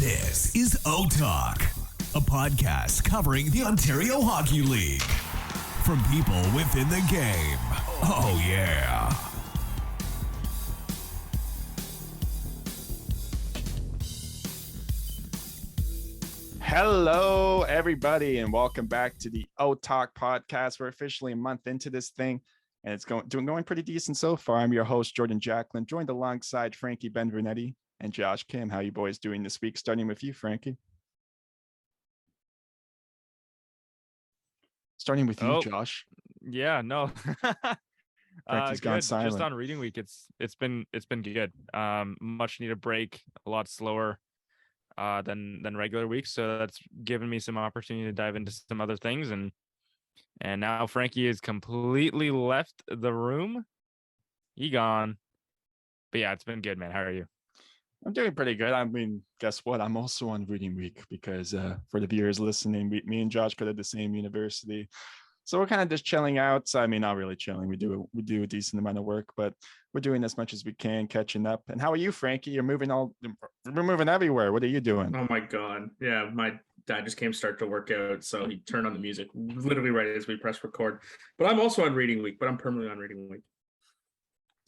This is O-Talk, a podcast covering the Ontario Hockey League. From people within the game. Oh, yeah. Hello, everybody, and welcome back to the O-Talk podcast. We're officially a month into this thing, and it's going pretty decent so far. I'm your host, Jordan Jacklin, joined alongside Frankie Benvenuti and Josh Kim. How you boys doing this week? Starting with you, Frankie. Starting with you, Josh. Yeah, no. Frankie's gone silent. Just on reading week, it's been good. Much needed break, a lot slower than regular weeks, so that's given me some opportunity to dive into some other things, and now Frankie is completely left the room. He gone. But yeah, it's been good, man. How are you? I'm doing pretty good. I mean, guess what? I'm also on reading week because for the viewers listening, me and Josh go to the same university. So we're kind of just chilling out. I mean, not really chilling. We do a decent amount of work, but we're doing as much as we can, catching up. And how are you, Frankie? We're moving everywhere. What are you doing? Oh my God. Yeah. My dad just came start to work out. So he turned on the music literally right as we press record. But I'm also on reading week, but I'm permanently on reading week.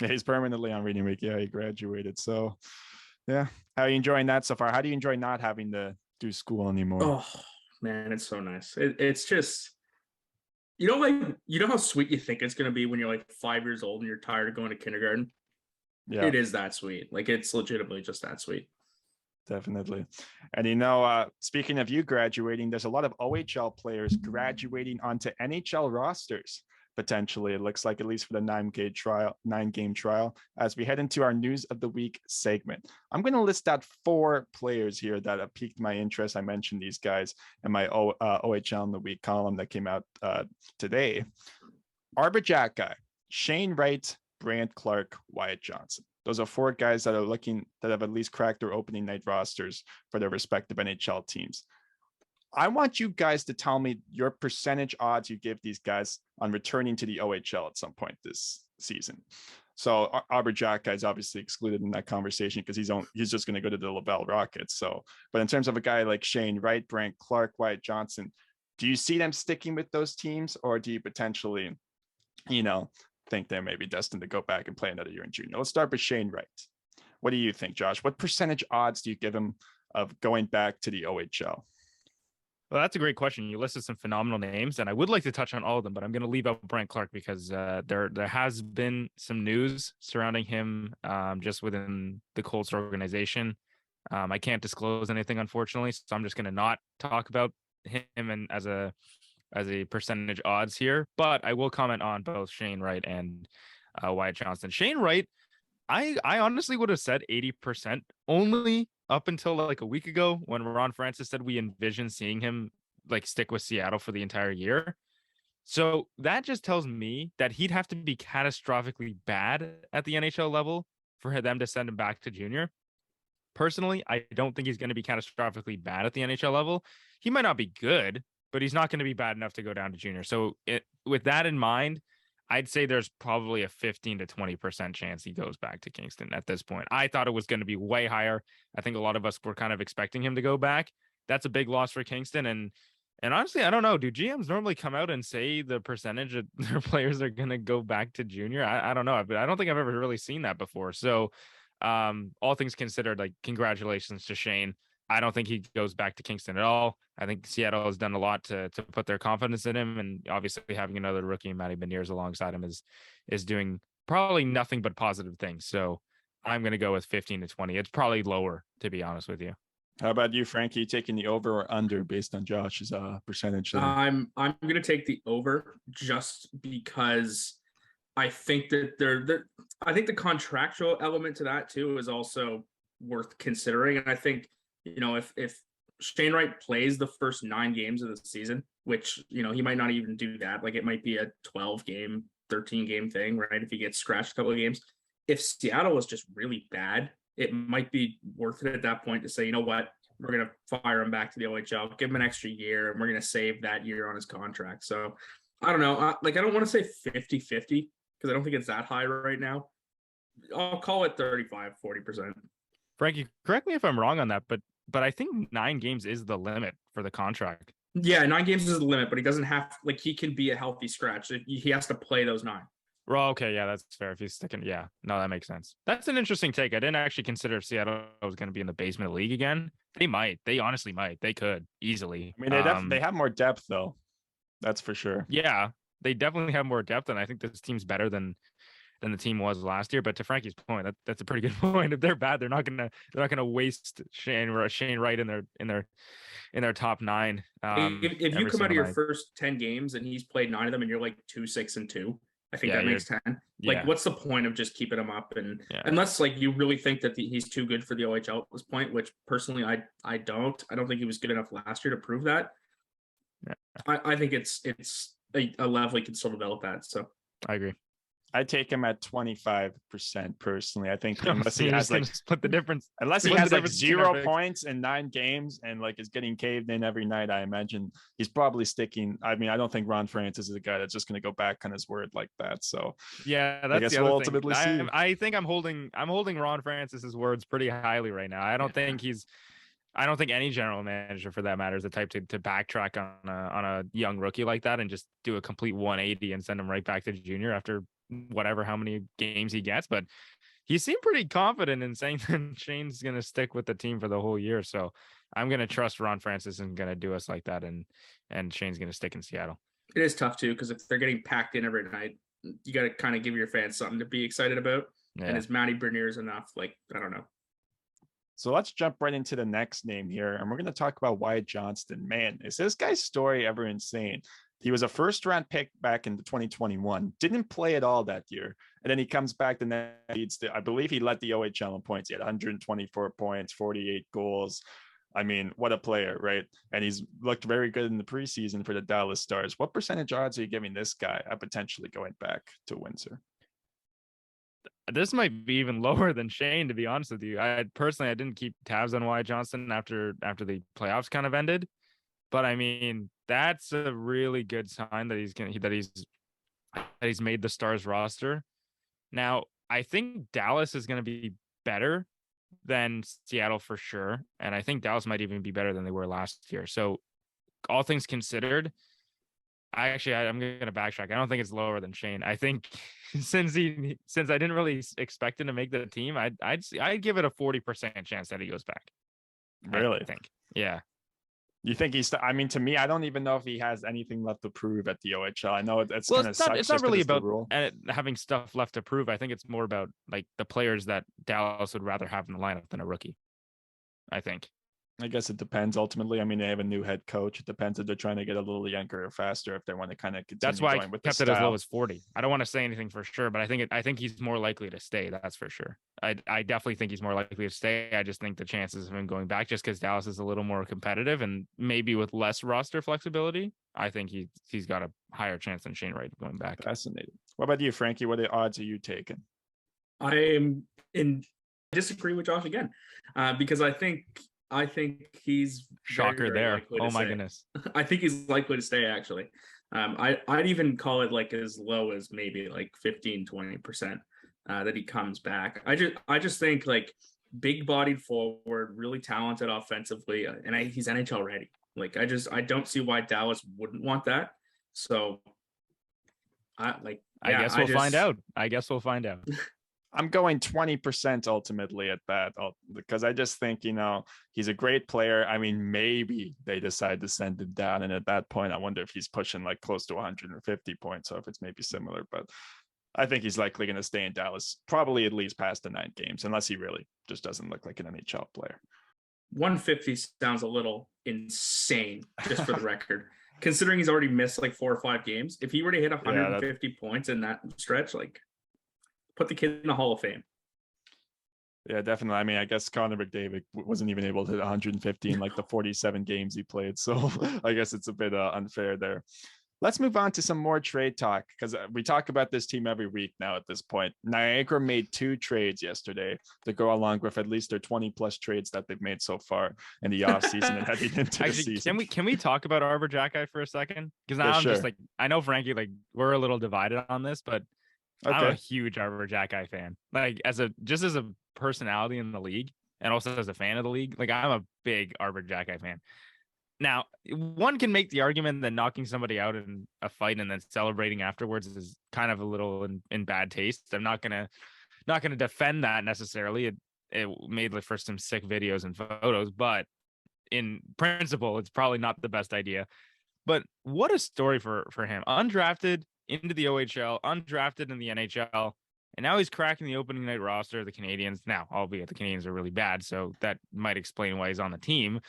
Yeah, he's permanently on reading week. Yeah, he graduated. So yeah. How are you enjoying that so far? How do you enjoy not having to do school anymore? Oh man, it's so nice. It's just, you know how sweet you think it's going to be when you're like 5 years old and you're tired of going to kindergarten? Yeah. It is that sweet. Like, it's legitimately just that sweet. Definitely. And speaking of you graduating, there's a lot of OHL players graduating onto NHL rosters. Potentially, it looks like, at least for the 9-game trial, as we head into our news of the week segment. I'm going to list out 4 players here that have piqued my interest. I mentioned these guys in my OHL in the week column that came out today. Arbor Jack guy, Shane Wright, Brant Clark, Wyatt Johnson. Those are 4 guys that have at least cracked their opening night rosters for their respective NHL teams. I want you guys to tell me your percentage odds you give these guys on returning to the OHL at some point this season. So Arbor Jack guy is obviously excluded in that conversation because he's just going to go to the Laval Rockets. So, but in terms of a guy like Shane Wright, Brant Clark, Wyatt Johnson, do you see them sticking with those teams, or do you potentially, think they may be destined to go back and play another year in junior? Let's start with Shane Wright. What do you think, Josh? What percentage odds do you give him of going back to the OHL? Well, that's a great question. You listed some phenomenal names, and I would like to touch on all of them, but I'm going to leave out Brant Clark because there has been some news surrounding him just within the Colts organization. I can't disclose anything, unfortunately, so I'm just going to not talk about him and as a percentage odds here. But I will comment on both Shane Wright and Wyatt Johnson. Shane Wright, I honestly would have said 80% only up until like a week ago when Ron Francis said we envision seeing him like stick with Seattle for the entire year. So that just tells me that he'd have to be catastrophically bad at the NHL level for them to send him back to junior. Personally, I don't think he's going to be catastrophically bad at the NHL level. He might not be good, but he's not going to be bad enough to go down to junior. So with that in mind, I'd say there's probably a 15 to 20% chance he goes back to Kingston at this point. I thought it was going to be way higher. I think a lot of us were kind of expecting him to go back. That's a big loss for Kingston. And honestly, I don't know. Do GMs normally come out and say the percentage of their players are going to go back to junior? I don't know. But I don't think I've ever really seen that before. So all things considered, like, congratulations to Shane. I don't think he goes back to Kingston at all. I think Seattle has done a lot to put their confidence in him, and obviously having another rookie, Matty Beniers, alongside him is doing probably nothing but positive things. So I'm going to go with 15 to 20. It's probably lower, to be honest with you. How about you, Frankie? Taking the over or under based on Josh's percentage? I'm going to take the over just because I think that I think the contractual element to that too is also worth considering, and I think, if Shane Wright plays the first 9 games of the season, which, he might not even do that. Like, it might be a 12-game, 13-game thing, right? If he gets scratched a couple of games. If Seattle was just really bad, it might be worth it at that point to say, you know what, we're going to fire him back to the OHL, give him an extra year, and we're going to save that year on his contract. So, I don't know. I don't want to say 50-50 because I don't think it's that high right now. I'll call it 35-40%. Frankie, correct me if I'm wrong on that, but but I think 9 games is the limit for the contract. Yeah, 9 games is the limit, but he doesn't have like he can be a healthy scratch. He has to play those 9. Well, okay, yeah, that's fair. If he's sticking, yeah, no, that makes sense. That's an interesting take. I didn't actually consider if Seattle was going to be in the basement of the league again. They might. They honestly might. They could easily. I mean, they have more depth though. That's for sure. Yeah, they definitely have more depth, and I think this team's better than the team was last year. But to Frankie's point, that's a pretty good point. If they're bad, they're not gonna waste Shane Wright in their top 9. If you come out of your first 10 games and he's played 9 of them, and you're like 2-6-2. I think that makes 10. Like, what's the point of just keeping him up? And unless like you really think that he's too good for the OHL at this point, which personally I don't think he was good enough last year to prove that. Yeah. I think it's a level he can still develop at. So I agree. I'd take him at 25% personally. I think unless he has like split the difference, unless he has like 0 points in 9 games and like is getting caved in every night, I imagine he's probably sticking. I mean, I don't think Ron Francis is a guy that's just going to go back on his word like that. So yeah, that's I guess we'll ultimately see. I think I'm holding Ron Francis's words pretty highly right now. I don't think any general manager for that matter is the type to backtrack on a young rookie like that and just do a complete 180 and send him right back to junior after whatever how many games he gets. But he seemed pretty confident in saying that Shane's going to stick with the team for the whole year. So I'm going to trust Ron Francis isn't going to do us like that, and Shane's going to stick in Seattle. It is tough too, because if they're getting packed in every night, you got to kind of give your fans something to be excited about. Yeah. And is Matty Bernier's enough? Like, I don't know. So let's jump right into the next name here, and we're going to talk about Wyatt Johnston. Man, is this guy's story ever insane? He was a first-round pick back in 2021, didn't play at all that year, and then he comes back the next. I believe he led the OHL in points. He had 124 points, 48 goals. I mean, what a player, right? And he's looked very good in the preseason for the Dallas Stars. What percentage odds are you giving this guy at potentially going back to Windsor? This might be even lower than Shane, to be honest with you. I didn't keep tabs on Wyatt Johnston after the playoffs kind of ended, but I mean, that's a really good sign that he's made the Stars roster. Now, I think Dallas is going to be better than Seattle for sure, and I think Dallas might even be better than they were last year. So, all things considered, I'm going to backtrack. I don't think it's lower than Shane. I think since I didn't really expect him to make the team, I'd give it a 40% chance that he goes back. Really? I think. Yeah. You think I mean, to me, I don't even know if he has anything left to prove at the OHL. I know it's not really about having stuff left to prove. I think it's more about like the players that Dallas would rather have in the lineup than a rookie. I think. I guess it depends ultimately. I mean, they have a new head coach. It depends if they're trying to get a little younger or faster, if they want to kind of continue. That's why going with I kept it as low as 40. I don't want to say anything for sure, but I think he's more likely to stay. That's for sure. I definitely think he's more likely to stay. I just think the chances of him going back, just because Dallas is a little more competitive and maybe with less roster flexibility, I think he's got a higher chance than Shane Wright going back. Fascinating. What about you, Frankie? What odds are you taking? I disagree with Josh again, because I think he's shocker very, very there. Oh my stay. Goodness. I think he's likely to stay actually. I'd even call it like as low as maybe like 15-20% that he comes back. I just think like big bodied forward, really talented offensively, and he's NHL ready. Like I don't see why Dallas wouldn't want that. So I guess we'll find out. I'm going 20% ultimately at that, because I just think, he's a great player. I mean, maybe they decide to send him down. And at that point, I wonder if he's pushing like close to 150 points. So if it's maybe similar, but I think he's likely going to stay in Dallas, probably at least past the 9 games, unless he really just doesn't look like an NHL player. 150 sounds a little insane, just for the record, considering he's already missed like 4 or 5 games. If he were to hit 150 points in that stretch, like, put the kid in the Hall of Fame. Yeah, definitely. I mean, I guess Connor McDavid wasn't even able to hit 150 in like the 47 games he played. So I guess it's a bit unfair there. Let's move on to some more trade talk, because we talk about this team every week now at this point. Niagara made 2 trades yesterday to go along with at least their 20 plus trades that they've made so far in the offseason and heading into the season. Can we talk about Arbor Jacki for a second? Because now I'm just like, I know Frankie, like we're a little divided on this, but okay. I'm a huge Arbor Jacki fan. Like as a personality in the league, and also as a fan of the league. Like, I'm a big Arbor Jacki fan. Now, one can make the argument that knocking somebody out in a fight and then celebrating afterwards is kind of a little in bad taste. I'm not gonna defend that necessarily. It made for some sick videos and photos, but in principle, it's probably not the best idea. But what a story for him. Undrafted into the OHL, undrafted in the NHL, and now he's cracking the opening night roster of the Canadiens. Now, albeit the Canadiens are really bad, so that might explain why he's on the team.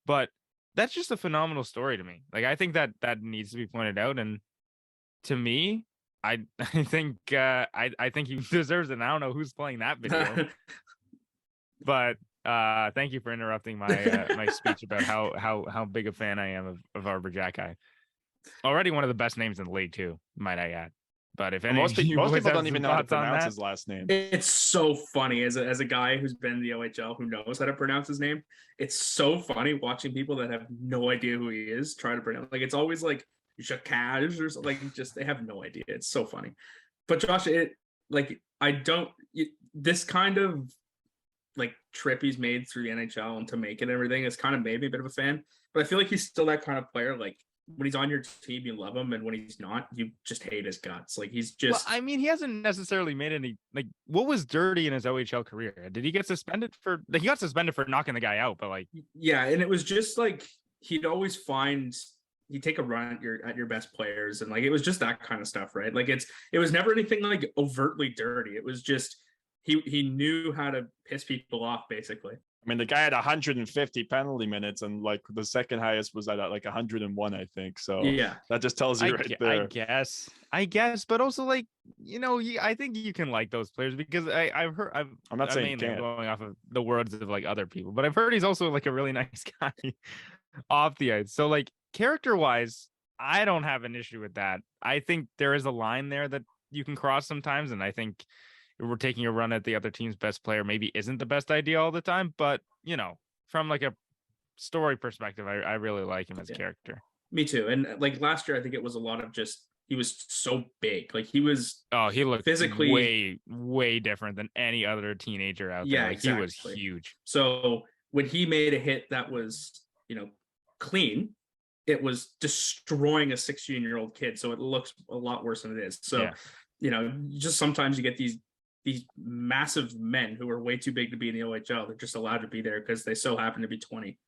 But that's just a phenomenal story to me. Like, I think that needs to be pointed out. And to me, I think I think he deserves it. And I don't know who's playing that video. But thank you for interrupting my my speech about how big a fan I am of Arbor Jacki. Already one of the best names in the league too, might I add. But if any most people don't even know how to pronounce his last name. It's so funny as a guy who's been in the OHL who knows how to pronounce his name. It's so funny watching people that have no idea who he is try to pronounce. Like, it's always like Jacquage or something. Like, just they have no idea. It's so funny. But Josh, this kind of like trip he's made through the NHL and to make it and everything has kind of made me a bit of a fan. But I feel like he's still that kind of player. Like, when he's on your team, you love him, and when he's not, you just hate his guts. Like, he's just. Well, I mean, he hasn't necessarily made any. Like, what was dirty in his OHL career? Did he get suspended for? Like, he got suspended for knocking the guy out, but like. Yeah, and it was just like he'd take a run at your best players, and like it was just that kind of stuff, right? Like, it was never anything like overtly dirty. It was just he knew how to piss people off, basically. I mean, the guy had 150 penalty minutes, and like the second highest was at like 101, I think. So yeah, that just tells you right there. I guess, but also, like, I think you can like those players because I'm not saying going off of the words of like other people, but I've heard he's also like a really nice guy off the ice. So like character wise, I don't have an issue with that. I think there is a line there that you can cross sometimes, and I think we're taking a run at the other team's best player maybe isn't the best idea all the time, but from like a story perspective, I really like him as a character. Me too. And like last year, I think it was a lot of just, he was so big. Like he looked physically way different than any other teenager out there. Yeah, like, exactly. He was huge. So when he made a hit that was, clean, it was destroying a 16-year-old kid. So it looks a lot worse than it is. So, just sometimes you get these massive men who are way too big to be in the OHL. They're just allowed to be there because they so happen to be 20.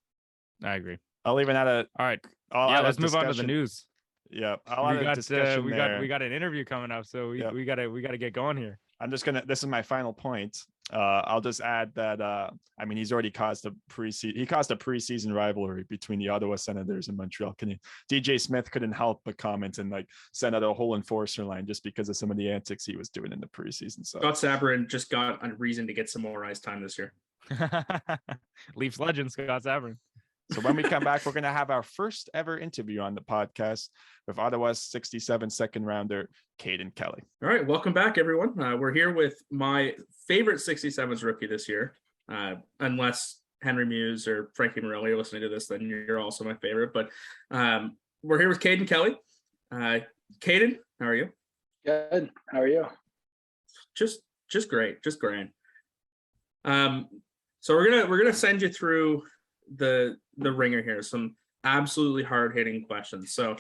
I agree. I'll even add a. All right. Let's move on to the news. Yeah, we got an interview coming up, so we gotta get going here. This is my final point. I'll just add that I mean, he's already caused a preseason rivalry between the Ottawa Senators and Montreal Canadiens. DJ Smith couldn't help but comment and like send out a whole enforcer line just because of some of the antics he was doing in the preseason. So Scott Sabourin just got a reason to get some more ice time this year. Leafs legend Scott Sabourin. So when we come back, we're going to have our first ever interview on the podcast with Ottawa's 67 second rounder, Caden Kelly. All right. Welcome back, everyone. We're here with my favorite 67s rookie this year. Unless Henry Muse or Frankie Morelli are listening to this, then you're also my favorite. But we're here with Caden Kelly. Caden, how are you? Good. How are you? Just great. Just grand. So we're gonna send you through the ringer here, some absolutely hard-hitting questions. So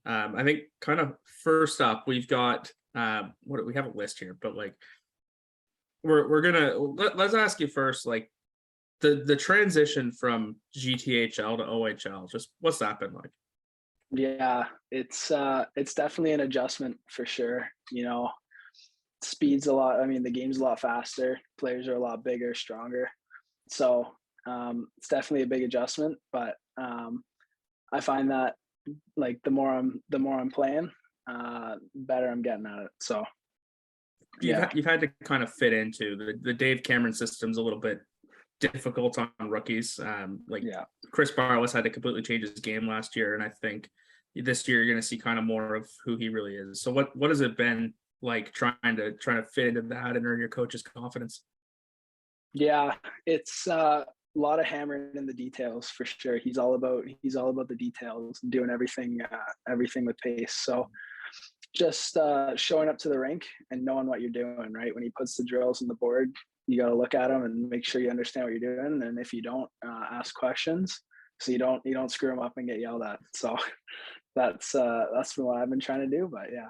I think kind of first up, we've got we have a list here, but like let's ask you first, like the transition from GTHL to OHL, just what's that been like? Yeah, it's definitely an adjustment for sure. Speed's a lot, the game's a lot faster, players are a lot bigger, stronger, so it's definitely a big adjustment, but I find that like the more I'm playing, better I'm getting at it. So you've had to kind of fit into the Dave Cameron system's a little bit difficult on rookies. Chris Barless had to completely change his game last year, and I think this year you're going to see kind of more of who he really is. So what has it been like trying to fit into that and earn your coach's confidence? Yeah, it's a lot of hammering in the details for sure. He's all about the details and doing everything with pace. So just showing up to the rink and knowing what you're doing, right? When he puts the drills on the board, you got to look at them and make sure you understand what you're doing. And if you don't, ask questions so you don't screw them up and get yelled at. So that's what I've been trying to do. But yeah.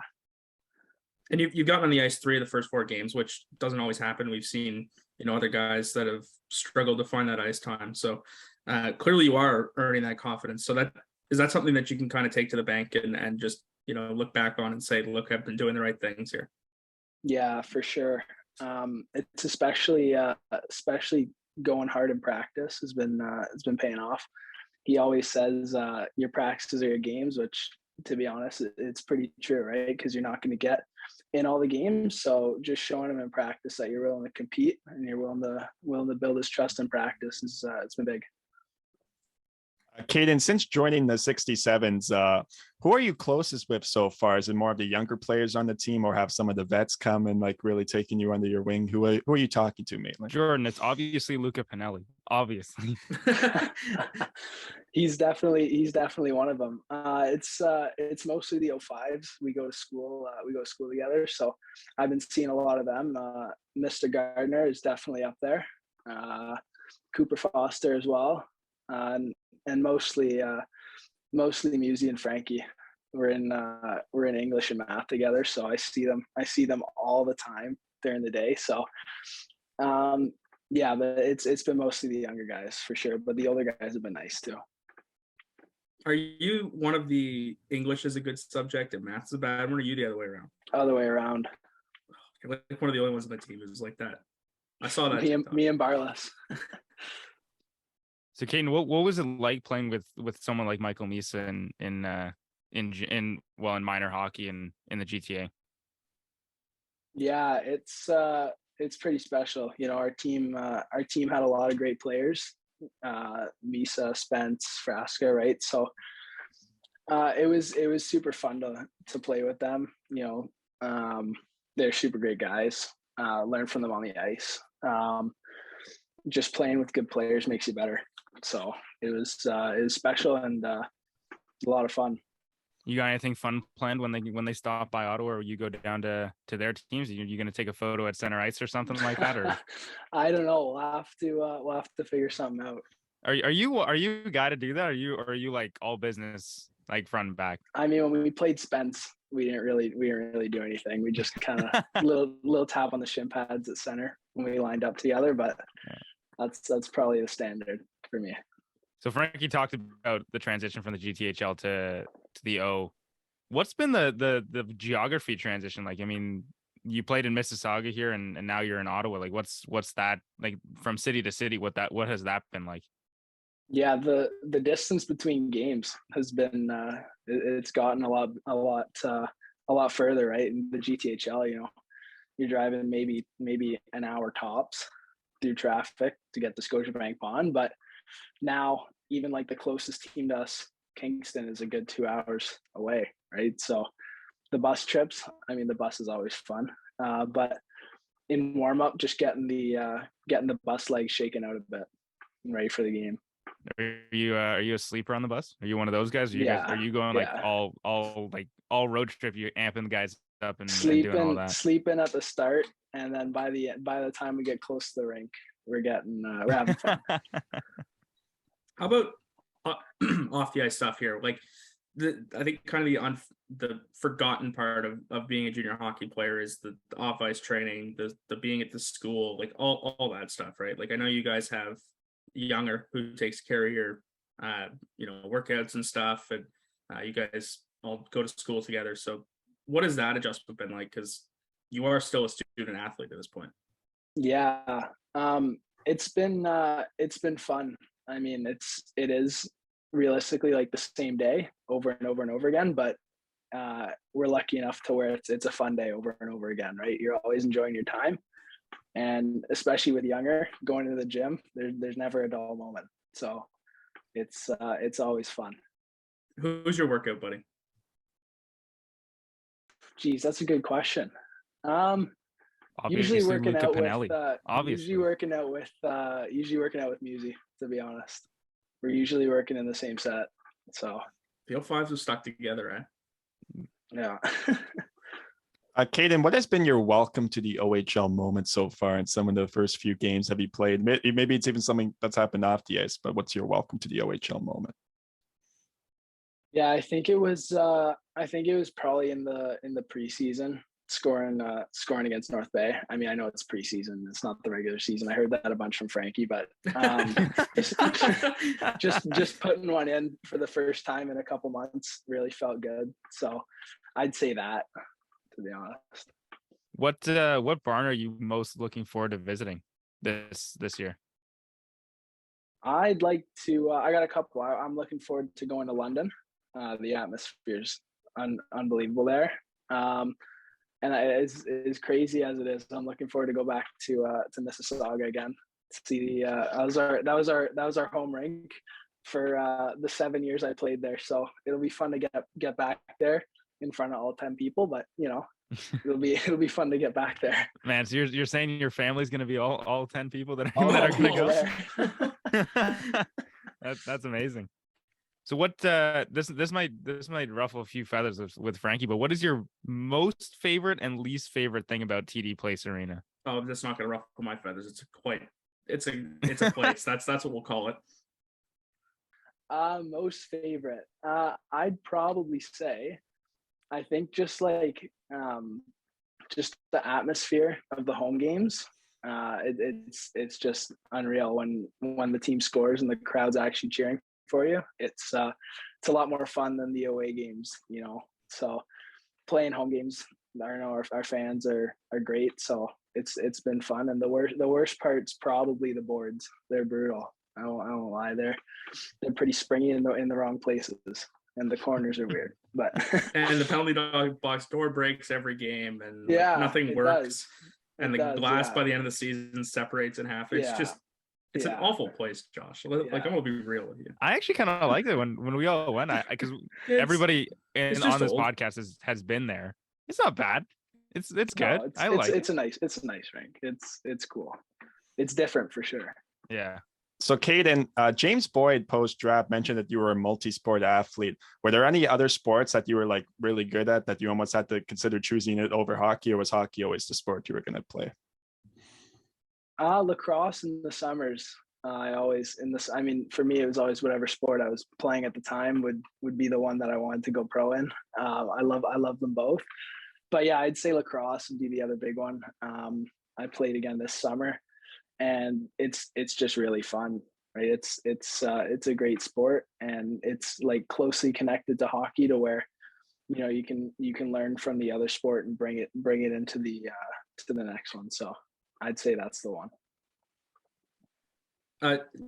And you've gotten on the ice 3 of the first 4 games, which doesn't always happen. We've seen, other guys that have struggled to find that ice time. So clearly you are earning that confidence. So is that something that you can kind of take to the bank and just, look back on and say, look, I've been doing the right things here. Yeah, for sure. It's especially going hard in practice has been paying off. He always says your practices are your games, which, to be honest, it's pretty true, right? Because you're not going to get in all the games. So just showing him in practice that you're willing to compete and you're willing to build his trust in practice is it's been big. Caden, since joining the 67s, who are you closest with so far? Is it more of the younger players on the team, or have some of the vets come and like really taking you under your wing? Who are you talking to, mainly? Jordan, it's obviously Luca Pinelli. Obviously. He's definitely one of them. It's mostly the 05s. We go to school together. So I've been seeing a lot of them. Mr. Gardner is definitely up there. Cooper Foster as well. And mostly Musi and Frankie. We're in English and math together, so I see them all the time during the day. So yeah, but it's been mostly the younger guys for sure, but the older guys have been nice too. Are you one of the English is a good subject and math's a bad one, or are you the other way around? Other way around. You're like one of the only ones on the team who's like that. I saw that. Me and Barless. So, Caden, what was it like playing with someone like Michael Misa in minor hockey and in the GTA? Yeah, it's pretty special. Our team had a lot of great players. Misa, Spence, Frasca, right? So it was super fun to play with them. They're super great guys. Learn from them on the ice. Just playing with good players makes you better. So it was special and a lot of fun. You got anything fun planned when they stop by Ottawa, or you go down to their teams? You going to take a photo at center ice or something like that, or? I don't know. We'll have to figure something out. Are you a guy to do that? Are you like all business, like front and back? I mean, when we played Spence, we didn't really do anything. We just kind of little tap on the shin pads at center when we lined up together. But that's probably the standard for me. So Frankie talked about the transition from the GTHL to the O. What's been the geography transition like? I mean, you played in Mississauga here and now you're in Ottawa. Like what's that like from city to city? What has that been like? Yeah, the distance between games has been it's gotten a lot further, right? In the GTHL, you're driving maybe an hour tops through traffic to get to Scotiabank Pond, but now even like the closest team to us, Kingston, is a good 2 hours away, right? So the bus trips, I mean, the bus is always fun, but in warm up, just getting the bus legs shaken out a bit and ready for the game. Are you a sleeper on the bus? Are you one of those guys? Are you going like all road trip? You amping the guys up and doing all that? Sleeping at the start, and then by the time we get close to the rink, we're having fun. How about off the ice stuff here? Like I think kind of the forgotten part of being a junior hockey player is the off ice training, the being at the school, like all that stuff, right? Like I know you guys have Younger who takes care of your workouts and stuff, and you guys all go to school together. So what has that adjustment been like, because you are still a student athlete at this point? Yeah, it's been fun. I mean, it is realistically like the same day over and over and over again, but we're lucky enough to where it's a fun day over and over again, right? You're always enjoying your time. And especially with Younger going to the gym, there's never a dull moment. So it's always fun. Who's your workout buddy? Geez, that's a good question. Obviously, usually working Luca out Pinelli. with Obviously. usually working out with Musi, to be honest. We're usually working in the same set. So the 05s are stuck together, eh? Yeah. Caden, what has been your welcome to the OHL moment so far in some of the first few games have you played? Maybe it's even something that's happened off the ice, but what's your welcome to the OHL moment? Yeah, I think it was probably in the preseason scoring against North Bay. I mean, I know it's preseason, it's not the regular season. I heard that a bunch from Frankie, but just putting one in for the first time in a couple months really felt good. So I'd say that, to be honest. What barn are you most looking forward to visiting this year? I'd like to. I got a couple. I'm looking forward to going to London. The atmosphere's unbelievable there. And as crazy as it is, I'm looking forward to go back to Mississauga again. To see that was our home rink for the 7 years I played there. So it'll be fun to get back there in front of all 10 people. But it'll be fun to get back there. Man, so you're saying your family's gonna be all 10 people that are gonna go? That's amazing. So what this might ruffle a few feathers with Frankie, but what is your most favorite and least favorite thing about TD Place Arena? Oh, that's not going to ruffle my feathers. It's a place. That's what we'll call it. Most favorite. I'd probably say, I think just like just the atmosphere of the home games. It's just unreal when the team scores and the crowd's actually cheering for you. It's a lot more fun than the away games, so playing home games, I know our fans are great, so it's been fun. And the worst part's probably the boards. They're brutal. I won't lie, they're pretty springy in the wrong places, and the corners are weird, but and the penalty dog box door breaks every game, and nothing works. And the glass by the end of the season separates in half. It's an awful place, Josh. Like, I'm gonna be real with you. I actually kind of liked it when we all went, because everybody on this podcast has been there. It's not bad. It's good. It's a nice rink. It's cool. It's different for sure. Yeah. So Caden, James Boyd post draft mentioned that you were a multi-sport athlete. Were there any other sports that you were like really good at that you almost had to consider choosing it over hockey, or was hockey always the sport you were going to play? Lacrosse in the summers. For me, it was always whatever sport I was playing at the time would be the one that I wanted to go pro in. I love them both, but yeah, I'd say lacrosse would be the other big one. I played again this summer, and it's just really fun, right? It's a great sport, and it's like closely connected to hockey to where you can learn from the other sport and bring it into the to the next one. So I'd say that's the one.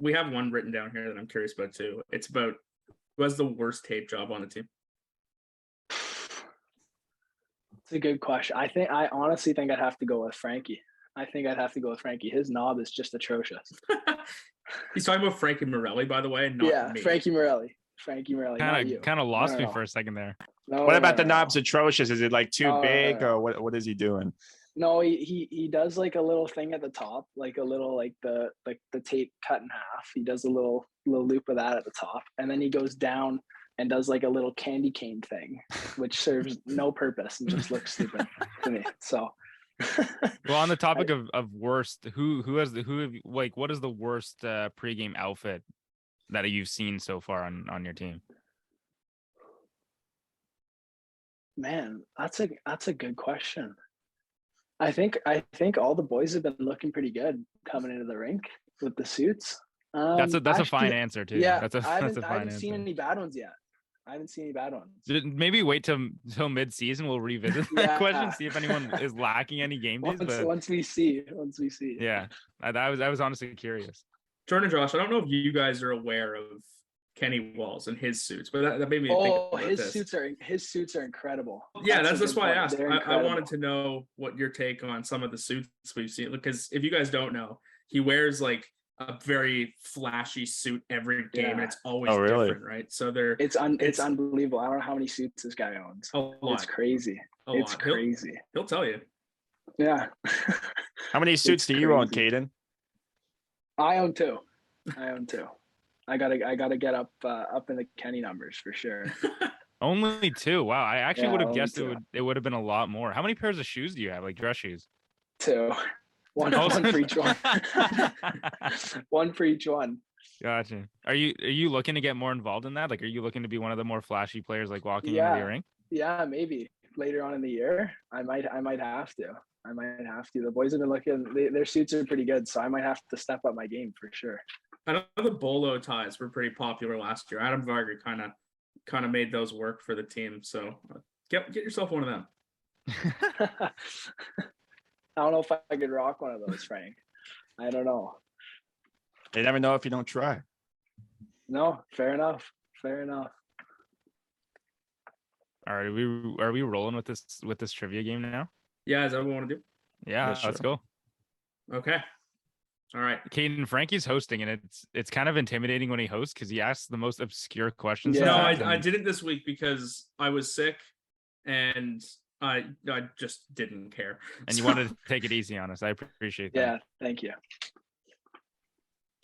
We have one written down here that I'm curious about too. It's about who has the worst tape job on the team. It's a good question. I honestly think I'd have to go with Frankie. His knob is just atrocious. He's talking about Frankie Morelli, by the way, not me. Frankie Morelli. Kind of lost me for a second there. What about the knob's atrocious? Is it like too big, or what is he doing? No, he does like a little thing at the top, like a little like the tape cut in half. He does a little loop of that at the top, and then he goes down and does like a little candy cane thing, which serves no purpose and just looks stupid to me. So, well, on the topic of worst, what is the worst pregame outfit that you've seen so far on your team? Man, that's a good question. I think all the boys have been looking pretty good coming into the rink with the suits. That's a fine answer too. Yeah, I haven't seen any bad ones yet. Maybe wait till mid-season. We'll revisit that question, see if anyone is lacking any game days. Once we see. Yeah, I was honestly curious. Jordan, Josh, I don't know if you guys are aware of Kenny Walls and his suits, but that made me think about his suits are incredible. Yeah, that's why I asked. I wanted to know what your take on some of the suits we've seen, because if you guys don't know, he wears like a very flashy suit every game, and it's always different, right? So it's unbelievable. I don't know how many suits this guy owns. A lot. It's crazy. Crazy. He'll tell you. Yeah. How many suits do you own, Caden? I own two. I gotta get up in the Kenny numbers for sure. Only 2. Wow. I actually Yeah, would have only guessed 2. it would have been a lot more. How many pairs of shoes do you have? Like dress shoes? 2. One for each one. One for each one. Gotcha. Are you looking to get more involved in that? Like, are you looking to be one of the more flashy players, like walking into the ring? Yeah, maybe later on in the year. I might have to. The boys have been looking. Their suits are pretty good, so I might have to step up my game for sure. I know the bolo ties were pretty popular last year. Adam Varga kind of made those work for the team. So get yourself one of them. I don't know if I could rock one of those, Frank. I don't know. You never know if you don't try. No, fair enough. All right, are we rolling with this trivia game now? Yeah, is that what we want to do? Yeah, sure. let's go. Okay. All right. Caden, Frankie's hosting, and it's kind of intimidating when he hosts because he asks the most obscure questions. Yeah. No, sometimes, I did it this week because I was sick and I just didn't care. and you wanted to take it easy on us. I appreciate that. Yeah, thank you.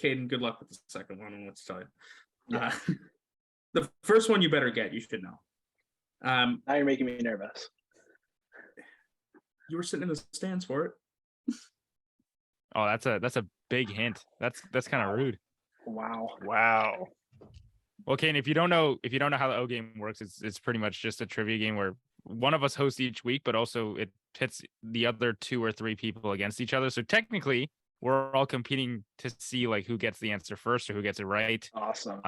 Caden, good luck with the second one. And let's tell you. Yeah. The first one you better get. You should know. Now you're making me nervous. You were sitting in the stands for it. Oh, that's a big hint. That's kind of rude. Wow. Well, Caden, if you don't know how the O game works, it's pretty much just a trivia game where one of us hosts each week, but also it pits the other 2 or 3 people against each other. So technically, we're all competing to see like who gets the answer first or who gets it right. Awesome.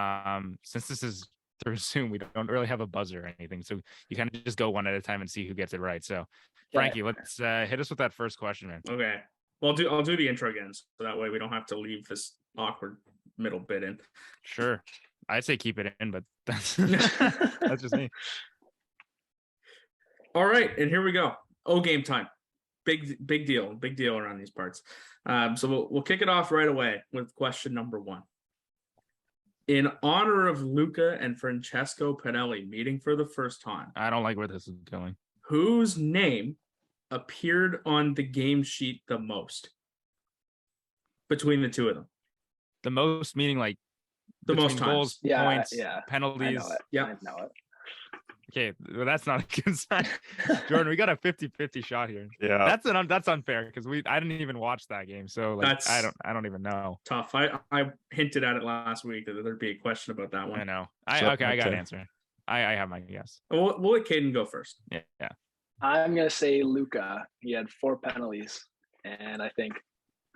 Since this is through Zoom, we don't really have a buzzer or anything, so you kind of just go one at a time and see who gets it right. So, Frankie, let's hit us with that first question, man. Okay. Well, I'll do the intro again, so that way we don't have to leave this awkward middle bit in. Sure, I'd say keep it in, but that's that's just me. All right, and here we go. O game time. Big deal around these parts. So we'll kick it off right away with question number 1. In honor of Luca and Francesco Pinelli meeting for the first time, I don't like where this is going. whose name appeared on the game sheet the most between the 2 of them? The most meaning like The most between goals, Yeah, points, yeah. penalties. I know it. Yeah. I know it. Okay, well, that's not a good sign. Jordan, we got a 50-50 shot here. Yeah. That's unfair because I didn't even watch that game, so like That's I don't even know. tough. I hinted at it last week that there'd be a question about that I one. know. So, I got an okay. answer. I have my guess. We'll let Caden go first. Yeah. I'm gonna say Luca. He had 4 penalties and I think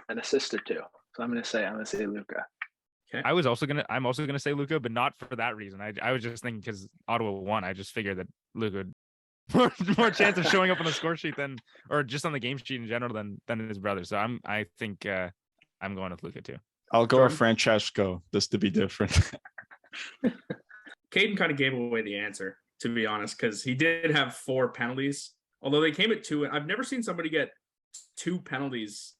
an assist or 2. So I'm gonna say Luca. I'm also gonna say Luca, but not for that reason. I was just thinking because Ottawa won. I just figured that Luca would more chance of showing up on the score sheet or just on the game sheet in general than his brother. So I think I'm going with Luca too. I'll go Jordan? with Francesco just to be different. Caden kind of gave away the answer, to be honest, because he did have 4 penalties. Although they came at 2. I've never seen somebody get 2 penalties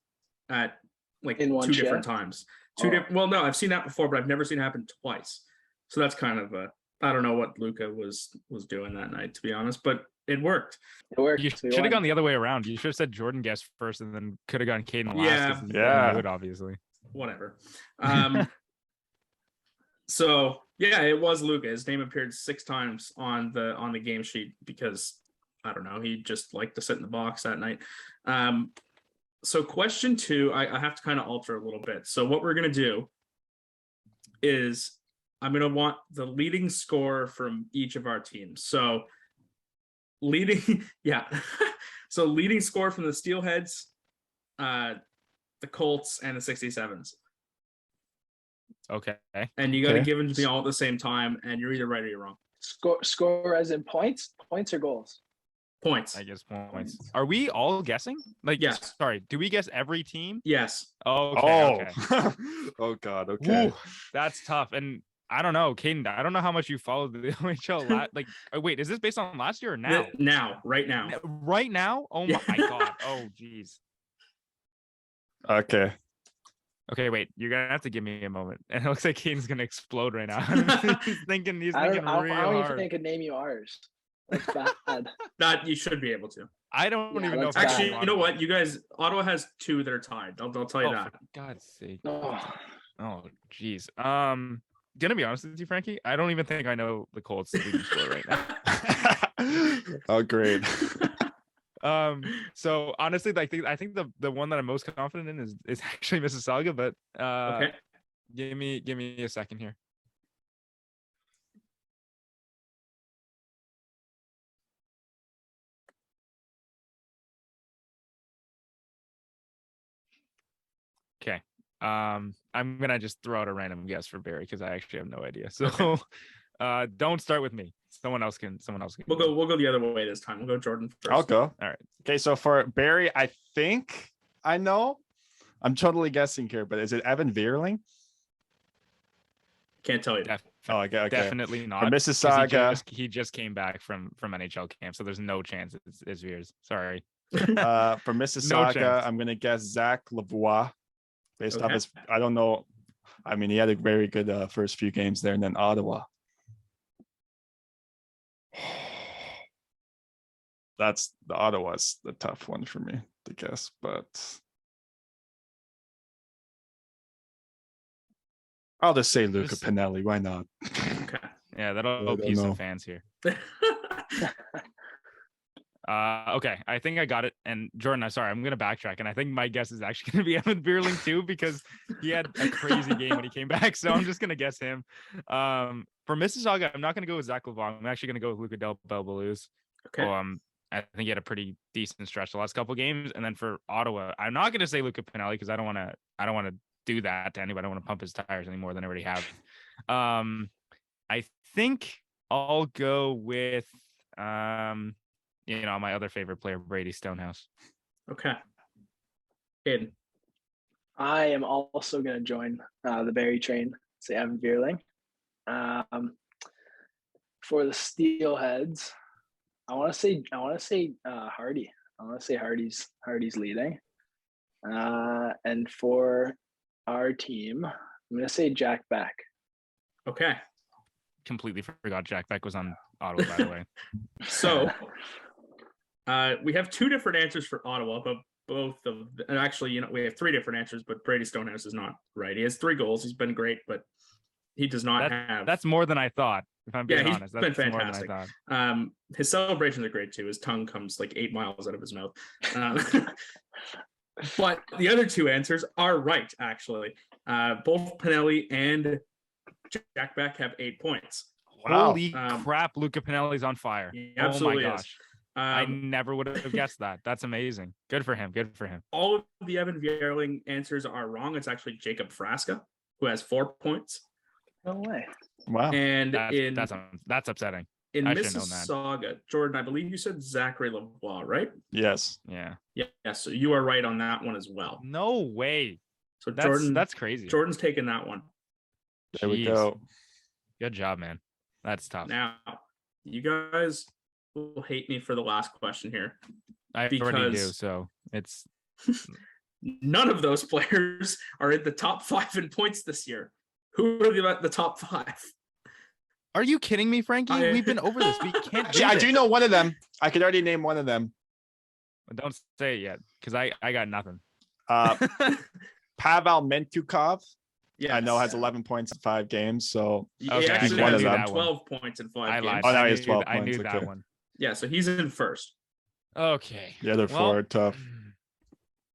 at like In one 2 shift? different times. Oh. Well, no, I've seen that before, but I've never seen it happen twice. So that's kind of I don't know what Luca was doing that night, to be honest, but it worked. It worked. You We should have won. gone the other way around. You should have said Jordan guessed first and then could have gone Caden last. Yeah. 'cause he Yeah. knew it, obviously. Whatever. So yeah, it was Luca. His name appeared 6 times on the game sheet because I don't know, he just liked to sit in the box that night. So question 2, I have to kind of alter a little bit. So what we're gonna do is I'm gonna want the leading scorer from each of our teams. So leading, yeah. So leading scorer from the Steelheads, the Colts, and the 67s. Okay. And you got to Okay. give them to me all at the same time, and you're either right or you're wrong. Score as in points or goals? Points. I guess points. Are we all guessing? Like, Yes. Sorry, do we guess every team? Yes. Oh, okay. Oh. Oh God. Okay. Woo, that's tough. And I don't know, Caden, I don't know how much you followed the OHL. Wait, is this based on last year or now? Right now. Right now? Oh my God. Oh, geez. Okay. Okay, wait. You're gonna have to give me a moment. And it looks like Caden's gonna explode right now. he's thinking I real don't even hard. think I could name you ours. That's bad. That you should be able to. I don't Yeah, even know. that's If I Actually, can you know what? You guys, Ottawa has 2 that are tied. I'll tell you Oh, that. for God's sake. Oh, Oh, geez. gonna be honest with you, Frankie. I don't even think I know the Colts leading score right now. Oh, great. So honestly, I think the one that I'm most confident in is actually Mississauga, but Okay. give me a second here. Okay. I'm gonna just throw out a random guess for Barry because I actually have no idea. So don't start with me. Someone else can. We'll go the other way this time. We'll go Jordan first. I'll go. All right. Okay, so for Barry, I think I know. I'm totally guessing here, but is it Evan Veerling? Can't tell you. Oh, okay. Definitely not. For Mississauga, He just came back from NHL camp, so there's no chance it's Veers. Sorry. for Mississauga, chance. I'm gonna guess Zach Lavoie, based off Okay. his. I don't know. I mean, he had a very good first few games there, and then Ottawa. That's the Ottawa's the tough one for me to guess, but I'll just say Luca Just- Pinelli. Why not? Okay. Yeah, I that'll don't appease know. some fans here. Okay, I think I got it. And Jordan, I'm sorry, I'm gonna backtrack, and I think my guess is actually gonna be Evan Beerling too because he had a crazy game when he came back. So I'm just gonna guess him. For Mississauga, I'm not gonna go with Zach Levon. I'm actually gonna go with Luca Del Belbaluz. Okay. I think he had a pretty decent stretch the last couple games. And then for Ottawa, I'm not gonna say Luca Pinelli because I don't want to do that to anybody. I don't want to pump his tires any more than I already have. I think I'll go with my other favorite player, Brady Stonehouse. Okay. Caden. I am also going to join the Barry train, say Evan Veerling. For the Steelheads, I want to say Hardy. I want to say Hardy's leading. And for our team, I'm going to say Jack Beck. Okay. Completely forgot Jack Beck was on Ottawa, by the way. So we have two different answers for Ottawa, but and actually, we have three different answers, but Brady Stonehouse is not right. He has 3 goals. He's been great, but he does not have. That's more than I thought. If I'm being honest, he's been that's fantastic. more than I thought. His celebrations are great too. His tongue comes like 8 miles out of his mouth. But the other 2 answers are right, actually. Both Pinelli and Jack Beck have 8 points. Wow. Holy crap, Luca Pinelli's on fire. He Oh my absolutely is. gosh. I never would have guessed that. That's amazing. Good for him. All of the Evan Veerling answers are wrong. It's actually Jacob Frasca, who has 4 points. No way. Wow. And that's upsetting. in I should've known that. Mississauga, Jordan, I believe you said Zachary Lavoie, right? Yes. Yeah. Yeah, so you are right on that one as well. No way. So That's crazy. Jordan's taking that one. There we Jeez. go. Good job, man. That's tough. Now, you guys will hate me for the last question here. I already do. because- So it's None of those players are in the top 5 in points this year. Who are the top 5? Are you kidding me, Frankie? We've been over this. We can't. Actually, I do know one of them. I could already name one of them. Don't say it yet, because I got nothing. Pavel Mentukov. Yeah, I know has 11 points in 5 games. So He Okay, actually I knew has that 12 points in 5 I games. lied. Oh, now I he has knew- 12 I knew points, that okay. one. Yeah, so he's in first. Okay. the other 4 are tough.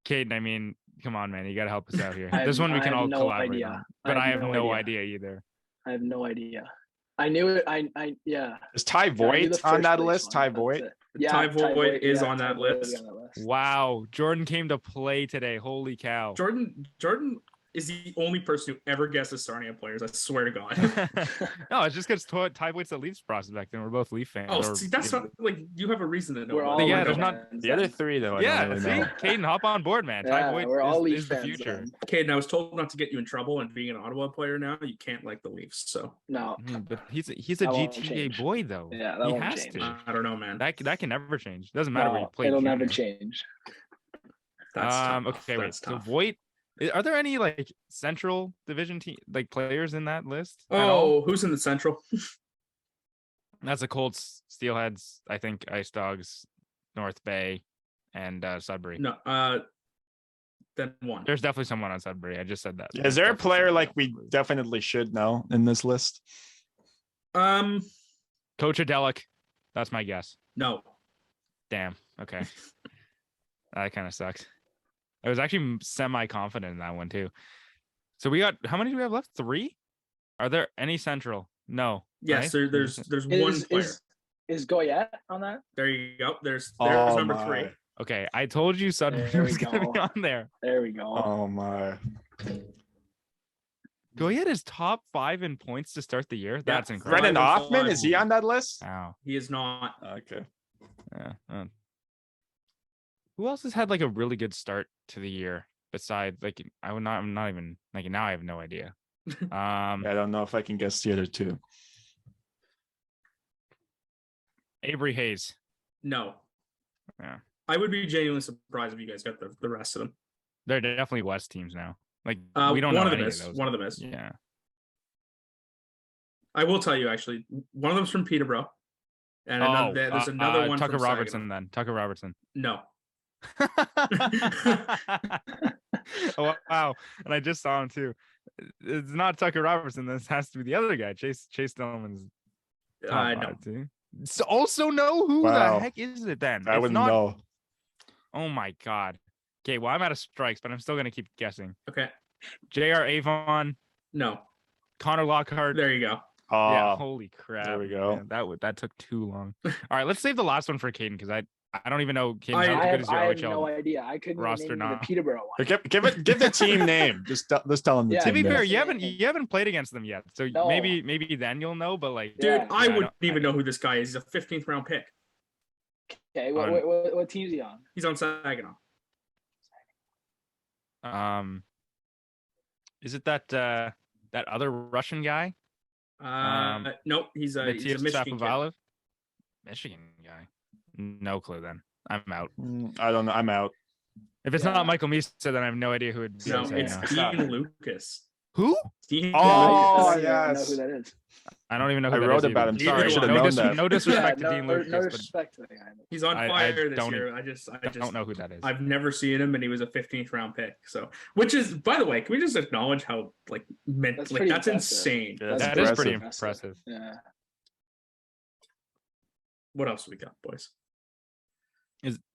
Caden, I mean, come on, man. You got to help us out here. I This have- one we I can have all no collaborate idea. on. But I have no idea either. I have no idea. I knew it. Yeah. Is Ty I knew the Voigt on first that place list? one, Ty that's Voigt? it. Yeah, Ty Voigt is on Ty that Voigt list. is on that list. Wow. Jordan came to play today. Holy cow. Jordan is the only person who ever guesses Sarnia players. I swear to God. No, it's just because Ty Voigt's a Leafs prospect and we're both Leaf fans. Oh, or- see, that's not like you have a reason to know. We're about all it. Yeah, Leaf there's not- fans The other then. 3, though. I Yeah, don't really see, know. Caden, hop on board, man. Ty Yeah, Voigt we're all is Leaf the fans future. then. Caden, I was told not to get you in trouble, and being an Ottawa player now, you can't like the Leafs. So No. But he's a That won't GTA change. boy, though. Yeah, that he won't has change. to. I don't know, man. That can never change. Doesn't matter where you No, play. it'll never junior. change. That's tough. Okay, wait. That's So tough. Voigt, are there any like Central Division team like players in that list? at all? Oh, who's in the Central? That's the Colts, Steelheads, I think Ice Dogs, North Bay, and Sudbury. No, then one. There's definitely someone on Sudbury. I just said that. Is there a Definitely player someone like on we Sudbury. definitely should know in this list? Coach Adelic? That's my guess. No. Damn. Okay. That kind of sucks. I was actually semi-confident in that one too. So we got, how many do we have left? 3? Are there any Central? No. Yes, right? there's one player. Is Goyette on that? There you go. There's Oh number my. 3. Okay, I told you Sudbury There we was going to be go. on there. There we go. Oh my. Goyette is top 5 in points to start the year. That's incredible. Brendan Five and Hoffman, five. is he on that list? Wow. He is not. Okay. Yeah. Who else has had like a really good start to the year besides like I'm not even like now I have no idea. I don't know if I can guess the other two. Avery Hayes. No. Yeah. I would be genuinely surprised if you guys got the rest of them. They're definitely West teams now. Like we don't know one of any them of is. those. One of them is. Yeah. I will tell you actually. One of them's from Peterborough, and there's another one. Tucker from Robertson. Saginaw. Then Tucker Robertson. No. Oh, wow. And I just saw him too. It's not Tucker Robertson. This has to be the other guy. Chase Dillman's top No. 5 too. So also know who Wow. the heck is it then? I It's wouldn't not. know. Oh my god. Okay, well I'm out of strikes, but I'm still gonna keep guessing. Okay. J.R. Avon, No. Connor Lockhart. There you go. Oh, Yeah, holy crap. there we go. Man, that took too long. All right, let's save the last one for Caden because I don't even know Caden. I How I good have, is your I have OHL no idea. I couldn't roster even name now? the Peterborough one. give the team name. Just tell them the Yeah. To team be name. fair, Yeah. you haven't played against them yet, so No. maybe then you'll know. But like, Dude, Yeah. I Yeah, I wouldn't don't- even know who this guy is. He's a 15th round pick. Okay, On- what team is he on? He's on Saginaw. is it that other Russian guy, Nope. He's a Matthias Michigan kid. Shapovalov? Michigan guy? No clue. Then I'm out. I don't know. I'm out. If it's Yeah. not Michael Misa, then I have no idea who it'd be. No, on it's Saginaw. Dean Lucas. Who? Dean Oh, Lucas. I don't know yes. who that is. I don't even know. I Who that wrote is about either. him. Neither Sorry, I do should I. have known that. No disrespect Yeah, to Dean no Lucas, but respect to the guy. He's on I fire this don't year. I just don't know who that is. I've never seen him, and he was a 15th round pick. So, which is, by the way, can we just acknowledge how That's that's pretty impressive. insane? Yeah, that's That is pretty impressive. impressive. Yeah. What else do we got, boys?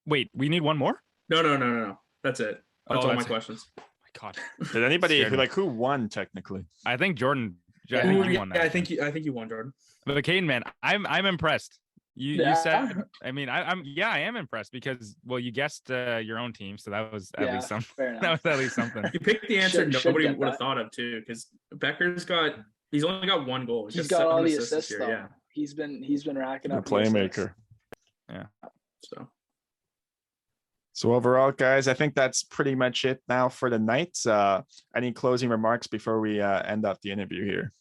Wait, we need one more? No. That's it. That's Oh, all my that's it. questions. Oh my god. Did anybody Scared me. who won technically? I think Jordan. I Yeah. think Ooh, you won that. I think you won, Jordan. But Caden, man, I'm impressed. You Yeah. said. I mean, I am impressed because you guessed your own team, so that was at Yeah, least something. fair enough. That was at least something. You picked the answer Should nobody get would have that. thought of too, because he's only got 1 goal. He's just got 7 all the assists this assists year, though. yeah. He's been racking The up the assists. playmaker. So So overall, guys, I think that's pretty much it now for the night. Any closing remarks before we end up the interview here?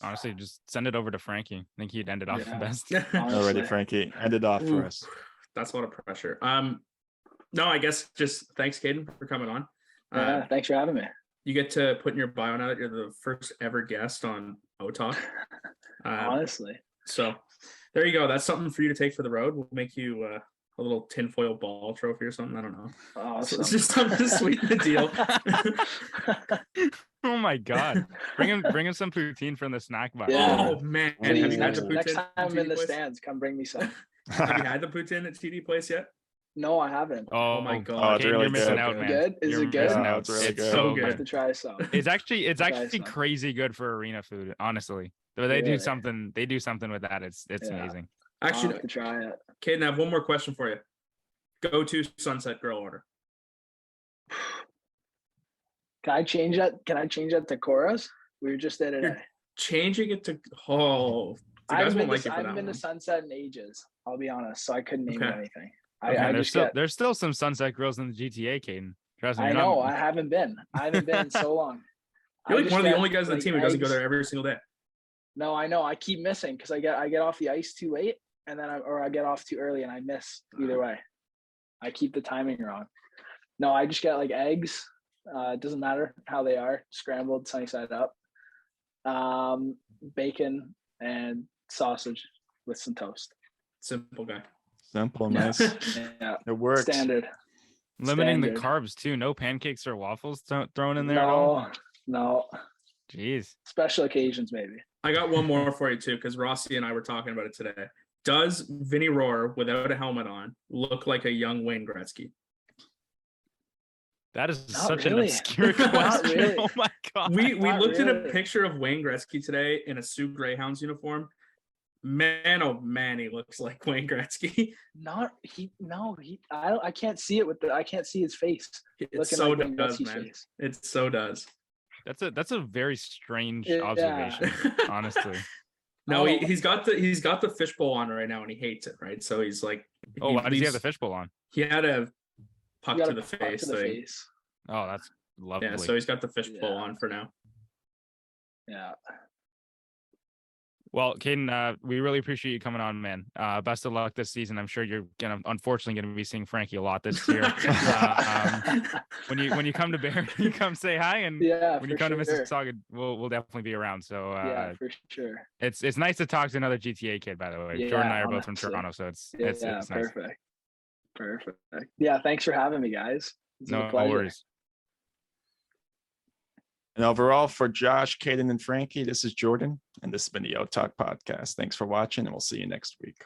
Honestly, just send it over to Frankie. I think he'd end it off the Yeah. best. Already, Honestly. Frankie, end it off for Ooh, us. that's a lot of pressure. No, I guess just thanks, Caden, for coming on. Yeah, thanks for having me. You get to put in your bio now that you're the first ever guest on OTalk. Honestly. So there you go. That's something for you to take for the road. We'll make you a little tinfoil ball trophy or something. I don't know. So Awesome. it's just something to sweeten the deal. Oh my god. Bring him some poutine from the snack bar. Yeah. Oh man, Please, have you had next, the next poutine time at I'm in TD the place? stands, come bring me some. Have you had the poutine at TD place yet? No, I haven't. Oh my my God. god. it's really You're missing good. out, man. Good? Is You're it good? missing Yeah, out. it's really It's good. so I'll I have good. to try some. It's actually Try some. crazy good for arena food, honestly. But they do Really? something with that. It's Yeah. amazing. I'll Actually, have to try it. Caden, I have one more question for you. Go to Sunset Grill order. Can I change that? Can I change that to chorus? We were just there today. Changing it to the guys won't like you I for haven't that been one. to Sunset in ages. I'll be honest, so I couldn't name you Okay. anything. Okay, I there's just there's still some Sunset Grills in the GTA, Caden. Trust me. I you're know. not- I haven't been. I haven't been in so long. You're I like just one of the get, only guys on the like, team who doesn't go eggs. there every single day. No, I know. I keep missing because I get off the ice too late, and then I get off too early, and I miss either way. I keep the timing wrong. No, I just get like eggs. It doesn't matter how they are, scrambled, sunny side up, bacon and sausage with some toast. Simple guy. Simple, nice. Yeah, It works. standard. Limiting the Standard. carbs too. No pancakes or waffles thrown in there at all. No. Jeez. Special occasions, maybe. I got one more for you too, because Rossi and I were talking about it today. Does Vinny Rohr, without a helmet on, look like a young Wayne Gretzky? That is Not such really. an obscure Not question. really. Oh my god. We Not looked at a really. picture of Wayne Gretzky today in a Sioux Greyhounds uniform. Man, oh man, he looks like Wayne Gretzky. I can't see it I can't see his face. It Looking so like Wayne does, Gretzky's man. face. It so does. That's a very strange Yeah. observation, honestly. No, Oh. he's got the fishbowl on right now, and he hates it. Right, so he's like, Oh, why does he have the fishbowl on? He had a puck You got to a the puck face to the thing. face. Oh, that's lovely. Yeah, so he's got the fishbowl Yeah. on for now. Yeah. Well, Caden, we really appreciate you coming on, man. Best of luck this season. I'm sure you're unfortunately gonna be seeing Frankie a lot this year. When you come to Barrie, you come say hi, and Yeah. when you come to Mississauga, we'll definitely be around. So Yeah, for sure. it's nice to talk to another GTA kid, by the way. Yeah, Jordan and I are both from honestly. Toronto, so it's Yeah, nice. Perfect. Yeah, thanks for having me, guys. It's No a pleasure. worries. And overall, for Josh, Caden, and Frankie, this is Jordan, and this has been the O Talk Podcast. Thanks for watching, and we'll see you next week.